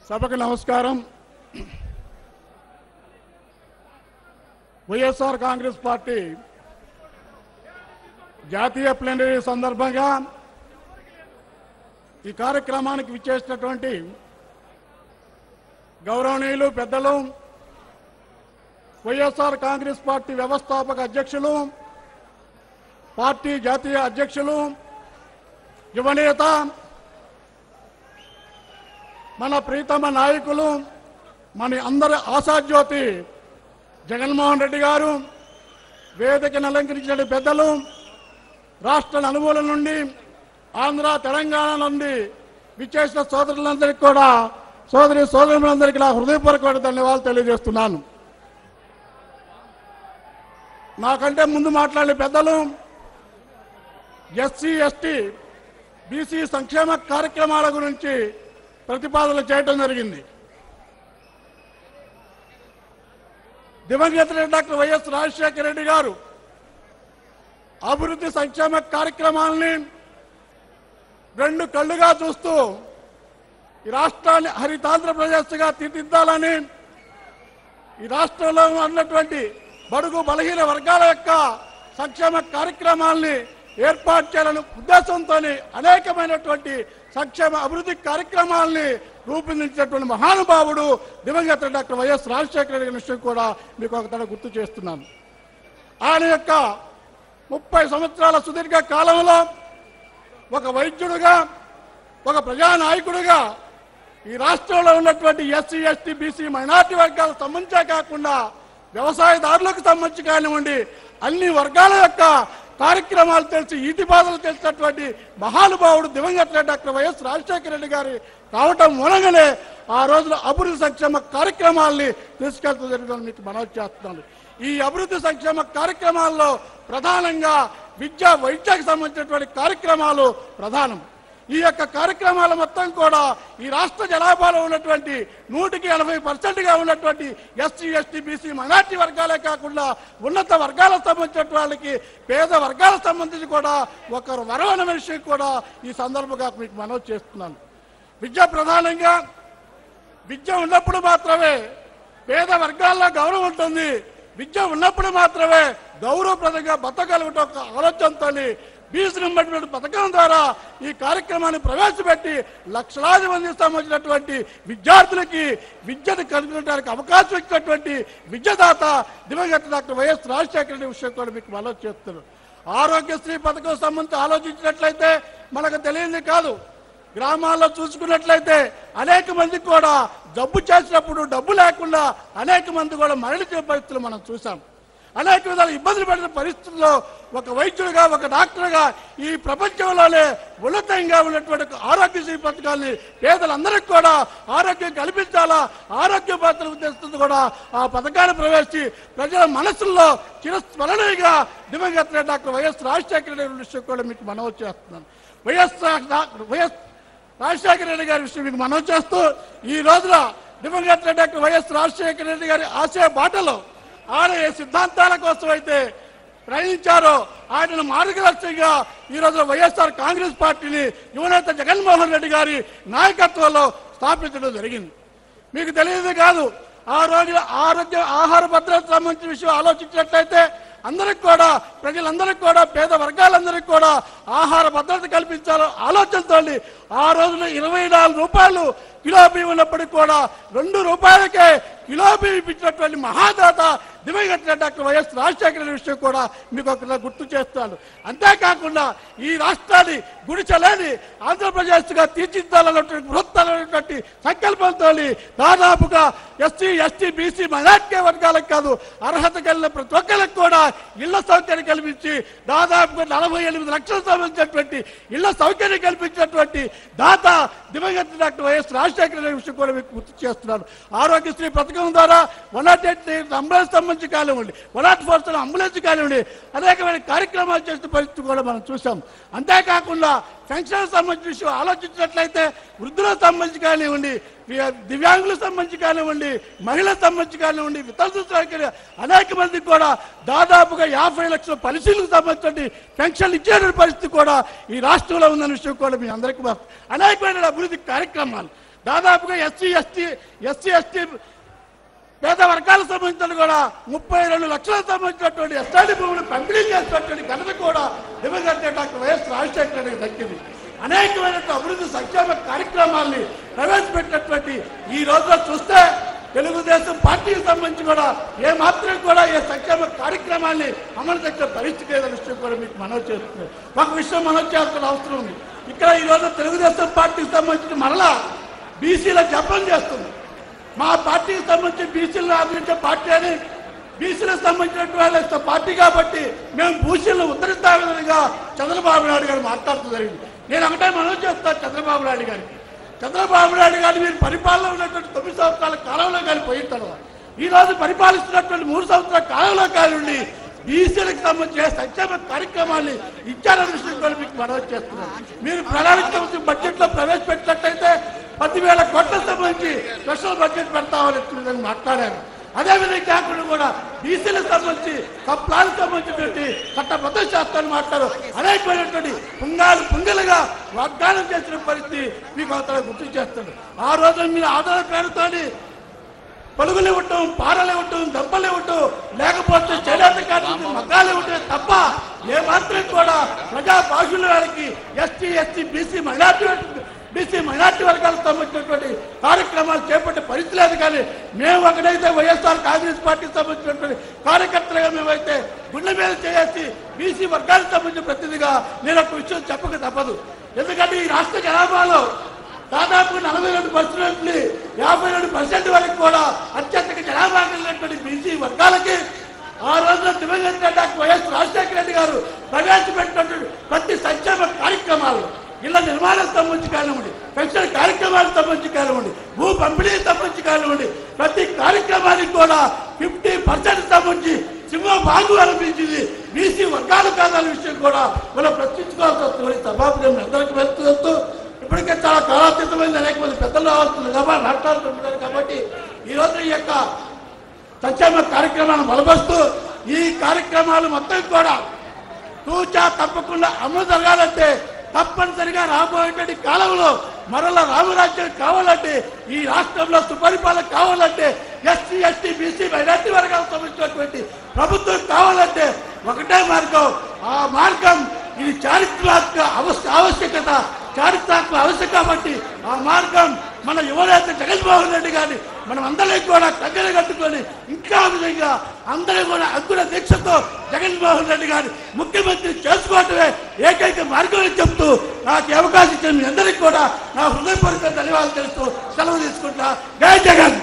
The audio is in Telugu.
సభకు నమస్కారం. వైఎస్ఆర్ కాంగ్రెస్ పార్టీ జాతీయ ప్లీనరీ సందర్భంగా ఈ కార్యక్రమానికి విచ్చేసినటువంటి గౌరవనీయులు పెద్దలు వైఎస్ఆర్ కాంగ్రెస్ పార్టీ వ్యవస్థాపక అధ్యక్షులు, పార్టీ జాతీయ అధ్యక్షులు, యువనేత, మన ప్రీతమ నాయకులు, మన అందరి ఆశాజ్యోతి జగన్మోహన్ రెడ్డి గారు, వేదికను అలంకరించిన పెద్దలు, రాష్ట్ర నలుమూలల నుండి, ఆంధ్ర తెలంగాణ నుండి విచ్చేసిన సోదరులందరికీ కూడా, సోదరులందరికీ నా హృదయపూర్వక ధన్యవాదాలు తెలియజేస్తున్నాను. నాకంటే ముందు మాట్లాడే పెద్దలు ఎస్సీ, ఎస్టీ, బీసీ సంక్షేమ కార్యక్రమాల గురించి ప్రతిపాదనలు చేయడం జరిగింది. దివంగత డాక్టర్ వైఎస్ రాజశేఖర రెడ్డి గారు అభివృద్ధి సంక్షేమ కార్యక్రమాలని రెండు కళ్ళుగా చూస్తూ ఈ రాష్ట్రాన్ని హరితాంధ్రప్రదేశ్గా తీర్చిదిద్దాలని, ఈ రాష్ట్రంలో ఉన్నటువంటి బడుగు బలహీన వర్గాల యొక్క సంక్షేమ కార్యక్రమాలని ఏర్పాటు చేయాలనే ఉద్దేశంతో అనేకమైనటువంటి సంక్షేమ అభివృద్ధి కార్యక్రమాలని రూపొందించినటువంటి మహానుభావుడు దివంగత డాక్టర్ వైఎస్ రాజశేఖర రెడ్డి విషయం కూడా మీకు ఒకసారి గుర్తు చేస్తున్నాను. ఆయన యొక్క 30 సంవత్సరాల సుదీర్ఘ కాలంలో ఒక వైద్యుడుగా, ఒక ప్రజానాయకుడిగా ఈ రాష్ట్రంలో ఉన్నటువంటి ఎస్సీ, ఎస్టీ, బీసీ మైనార్టీ వర్గాలకు సంబంధించే కాకుండా వ్యవసాయదారులకు సంబంధించి కానివ్వండి, అన్ని వర్గాల యొక్క కార్యక్రమాలు తెలిసి ఈతిబాధలు తెలిసినటువంటి మహానుభావుడు దివంగత డాక్టర్ వైఎస్ రాజశేఖర రెడ్డి గారి కావటం మూలంగానే ఆ రోజున అభివృద్ధి సంక్షేమ కార్యక్రమాల్ని తీసుకెళ్తూ జరిగిందని మీకు మనవి చేస్తున్నాను. ఈ అభివృద్ధి సంక్షేమ కార్యక్రమాల్లో ప్రధానంగా విద్య, వైద్యకు సంబంధించినటువంటి కార్యక్రమాలు ప్రధానం. ఈ యొక్క కార్యక్రమాల మొత్తం కూడా ఈ రాష్ట్ర జనాభాలో ఉన్నటువంటి 180% ఉన్నటువంటి ఎస్సీ, ఎస్టీ, బీసీ మైనార్టీ వర్గాలే కాకుండా ఉన్నత వర్గాలకు సంబంధించిన వాళ్ళకి, పేద వర్గాలకు సంబంధించి కూడా ఒకరు వరవన విషయం కూడా ఈ సందర్భంగా మీకు మనవి చేస్తున్నాను. విద్య ప్రధానంగా, విద్య ఉన్నప్పుడు మాత్రమే పేద వర్గాల్లో గౌరవం ఉంటుంది. విద్య ఉన్నప్పుడు మాత్రమే గౌరవప్రదంగా బతకగలగటం ఒక ఆలోచనతో బీసీ నింబడినటువంటి పథకం ద్వారా ఈ కార్యక్రమాన్ని ప్రవేశపెట్టి లక్షలాది మందికి సంబంధించినటువంటి విద్యార్థులకి విద్యను కనుగొనడానికి అవకాశం ఇచ్చినటువంటి విద్యాదాత దివంగత డాక్టర్ వైఎస్ రాజశేఖర రెడ్డి విషయం కూడా మీకు మనవి చేస్తున్నారు. ఆరోగ్యశ్రీ పథకం సంబంధించి ఆలోచించినట్లయితే మనకు తెలియదు కాదు. గ్రామాల్లో చూసుకున్నట్లయితే అనేక మందికి కూడా జబ్బు చేసినప్పుడు డబ్బు లేకుండా అనేక మంది కూడా మరణించే పరిస్థితులు మనం చూసాం. అనేక విధాలు ఇబ్బందులు పడిన పరిస్థితుల్లో ఒక వైద్యుడిగా, ఒక డాక్టర్గా ఈ ప్రపంచంలోనే ఉన్నతంగా ఉన్నటువంటి ఆరోగ్యశ్రీ పథకాన్ని పేదలందరికీ కూడా ఆరోగ్యం కల్పించాలా, ఆరోగ్య బాధ్యతలు ఉద్దేశంతో కూడా ఆ పథకాన్ని ప్రవేశించి ప్రజల మనసుల్లో చిరస్మరణీయంగా దివంగత డాక్టర్ వైఎస్ రాజశేఖర రెడ్డి విషయం కూడా మీకు మనవి చేస్తున్నాను. వైఎస్ రాజశేఖర రెడ్డి గారి విషయం మీకు మనవి చేస్తూ, ఈ రోజున దివంగత డాక్టర్ వైఎస్ రాజశేఖర రెడ్డి గారి ఆశయ బాటలో ఆయన ఏ సిద్ధాంతాల కోసం అయితే ప్రయాణించారో ఆయనను మార్గదర్శకంగా ఈ రోజు వైఎస్ఆర్ కాంగ్రెస్ పార్టీని యువనేత జగన్మోహన్ రెడ్డి గారి నాయకత్వంలో స్థాపించడం జరిగింది. మీకు తెలియదు కాదు, ఆ రోజు ఆహార భద్రత సంబంధించిన విషయం ఆలోచించినట్లయితే అందరికి కూడా, ప్రజలందరికీ కూడా, పేద వర్గాలందరికీ కూడా ఆహార భద్రత కల్పించాలో ఆలోచనతో ఆ రోజున 24 రూపాయలు కిలో బియ్యం ఉన్నప్పటికీ కూడా 2 రూపాయలకే కిలో బియ్యం ఇప్పించినటువంటి మహాదాత దివంగత డాక్టర్ వైఎస్ రాజశేఖర రెడ్డి విషయం కూడా మీకు ఒక గుర్తు చేస్తాను. అంతేకాకుండా ఈ రాష్ట్రాన్ని గుడిచలేని ఆంధ్రప్రదేశ్గా తీర్చిదిద్దాలన్నటువంటి బృహత్తరమైనటువంటి సంకల్పంతో దాదాపుగా ఎస్సీ, ఎస్టీ, బీసీ మైనార్టీ వర్గాలకు కాదు, అర్హత కలిగిన ప్రతి ఒక్కరికి కూడా ఇళ్ల సౌకర్యం కల్పించి దాదాపుగా 48 లక్షలకు సంబంధించినటువంటి ఇళ్ల సౌకర్యం కల్పించినటువంటి దాత దివంగత డాక్టర్ వైఎస్ రాజశేఖర రెడ్డి విషయం కూడా మీకు గుర్తు చేస్తున్నాను. ఆరోగ్యశ్రీ పథకం ద్వారా 108 అంబులెన్స్ సంబంధించి కానివ్వండి, 104 అంబులెన్స్ కానివ్వండి, అనేకమైన కార్యక్రమాలు చేసిన పరిస్థితి కూడా మనం చూసాం. అంతేకాకుండా పెన్షన్ సంబంధించిన విషయం ఆలోచించినట్లయితే వృద్ధులకు సంబంధించి కానివ్వండి, దివ్యాంగులకు సంబంధించి కానివ్వండి, మహిళలకు సంబంధించి కానివ్వండి, వితంతు అనేక మందికి కూడా దాదాపుగా 50 లక్షల పరిశీలనకు సంబంధించి పెన్షన్లు ఇచ్చే పరిస్థితి కూడా ఈ రాష్ట్రంలో ఉందన్న విషయం కూడా మీ అందరికీ అనేకమైన అభివృద్ధి కార్యక్రమాలు దాదాపుగా ఎస్సీ ఎస్టీ పేద వర్గాలకు సంబంధించిన కూడా 32 లక్షలకు సంబంధించినటువంటి ఎస్ఆర్డీ భూములు పంపిణీ చేసినటువంటి ఘనత కూడా దివంగత డాక్టర్ వైఎస్ రాజశేఖర రెడ్డికి దక్కింది. అనేకమైనటువంటి అభివృద్ధి సంక్షేమ కార్యక్రమాల్ని ప్రవేశపెట్టినటువంటి ఈ రోజులో చూస్తే తెలుగుదేశం పార్టీకి సంబంధించి కూడా ఏ మాత్రం కూడా ఏ సంక్షేమ కార్యక్రమాన్ని అమలు దగ్గర పరిస్థితి లేదనే విషయం కూడా మీకు మనవి చేస్తుంది. ఒక విషయం మనవి చేయాల్సిన అవసరం ఉంది. ఇక్కడ ఈ రోజు తెలుగుదేశం పార్టీకి సంబంధించి మరలా బీసీల జపం చేస్తుంది. మా పార్టీకి సంబంధించి బీసీలను ఆదరించే పార్టీ అని, బీసీలకు సంబంధించినటువంటి పార్టీ కాబట్టి మేము బీసీలను ఉద్ధరిస్తామనిగా చంద్రబాబు నాయుడు గారు మాట్లాడుతూ జరిగింది. నేను ఒకటే మనవి చేస్తాను చంద్రబాబు నాయుడు గారికి. చంద్రబాబు నాయుడు గారు మీరు పరిపాలన ఉన్నటువంటి 9 సంవత్సరాల కాలంలో కానీ పోయిన తర్వాత ఈ రోజు పరిపాలిస్తున్నటువంటి 3 సంవత్సరాల కాలంలో కానివ్వండి బీసీలకు సంబంధించిన సంక్షేమ కార్యక్రమాన్ని ఇచ్చారన్న విషయం కూడా మీకు మనవి చేస్తున్నాను. మీరు ప్రణాళిక బడ్జెట్ లో ప్రవేశపెట్టినట్టయితే 10,000 కోట్లకు సంబంధించి స్పెషల్ బడ్జెట్ పెడతామని మాట్లాడారు. అదేవిధంగా కాకుండా కూడా బీసీలకు సంబంధించి ప్లాన్కి సంబంధించినటువంటి చట్టబద్ధ శాస్త్రాన్ని మాట్లాడారు. అనేకమైనటువంటి పుంగలుగా వాగ్దానం చేసిన పరిస్థితి మీకు అవతల గుర్తు చేస్తారు. ఆ రోజు మీరు ఆధార పేరుతో పలుగులు ఇవ్వటం, పారలు ఇవ్వటం, దెబ్బలు ఇవ్వటం, లేకపోతే చేనేత కార్మికులు మగ్గాలు ఇవ్వటం తప్ప ఏ మాత్రం కూడా ప్రజా భాషల వారికి ఎస్టీ బీసీ మైనార్టీ వర్గాలకు సంబంధించినటువంటి కార్యక్రమాలు చేపట్టే పరిస్థితి లేదు. కానీ మేము ఒకటైతే వైఎస్ఆర్ కాంగ్రెస్ పార్టీకి సంబంధించినటువంటి కార్యకర్తలుగా మేమైతే గుండె మీద చేసి బీసీ వర్గాలకు సంబంధించిన ప్రతినిధిగా నేను ఒక విషయం చెప్పక తప్పదు. ఎందుకంటే ఈ రాష్ట్ర జనాభాలో దాదాపు 42% 52% వరకు కూడా అత్యధిక జనాభా కలిగినటువంటి బీసీ వర్గాలకి ఆ రోజున దివంగత డాక్టర్ వైఎస్ రాజశేఖర రెడ్డి గారు ప్రవేశపెట్టినటువంటి ప్రతి సంక్షేమ కార్యక్రమాలు, ఇళ్ల నిర్మాణానికి సంబంధించి కానివ్వండి, పెన్షన్ కార్యక్రమాలకు సంబంధించి కానివ్వండి, భూ పంపిణీకి సంబంధించి కానివ్వండి, ప్రతి కార్యక్రమానికి కూడా 50% సంబంధించి సింహభాగం అనిపించింది బీసీ వర్గాలు కాదనే విషయం కూడా మనం ప్రశ్నించుకోవాల్సి వస్తుంది. సభాపతి అందరికీ వెళ్తూ ఇప్పటికే చాలా కాలాతీతమైన అనేక మంది పెద్దలు రావాల్సింది కాబట్టి మాట్లాడుతుంటున్నారు. కాబట్టి ఈరోజు ఈ యొక్క సంక్షేమ కార్యక్రమాన్ని బలపరుస్తూ ఈ కార్యక్రమాలు మొత్తం కూడా తూచా తప్పకుండా అమలు జరగాలంటే తప్పనిసరిగా రాబోయేటువంటి కాలంలో మరలా రామరాజ్యం కావాలంటే, ఈ రాష్ట్రంలో సుపరిపాలన కావాలంటే, ఎస్సీ బీసీ మైనార్టీ వర్గాలకు సంబంధించినటువంటి ప్రభుత్వం కావాలంటే ఒకటే మార్గం. ఆ మార్గం ఇది చారిత్రాత్మక ఆవశ్యకత, చారిత్రాత్మక అవసరం. కాబట్టి ఆ మార్గం మన యువనేత జగన్మోహన్ రెడ్డి గారిని మనం అందరికీ కూడా దగ్గర కట్టుకొని ఇంకా విధంగా అందరూ కూడా అంకుర దీక్షతో జగన్మోహన్ రెడ్డి గారిని ముఖ్యమంత్రి చేసుకోవటమే ఏకైక మార్గం అని చెప్తూ నాకు అవకాశం ఇచ్చిన మీ అందరికీ కూడా నా హృదయపూర్వక ధన్యవాదాలు తెలుస్తూ సెలవు తీసుకుంటా. జై జగన్.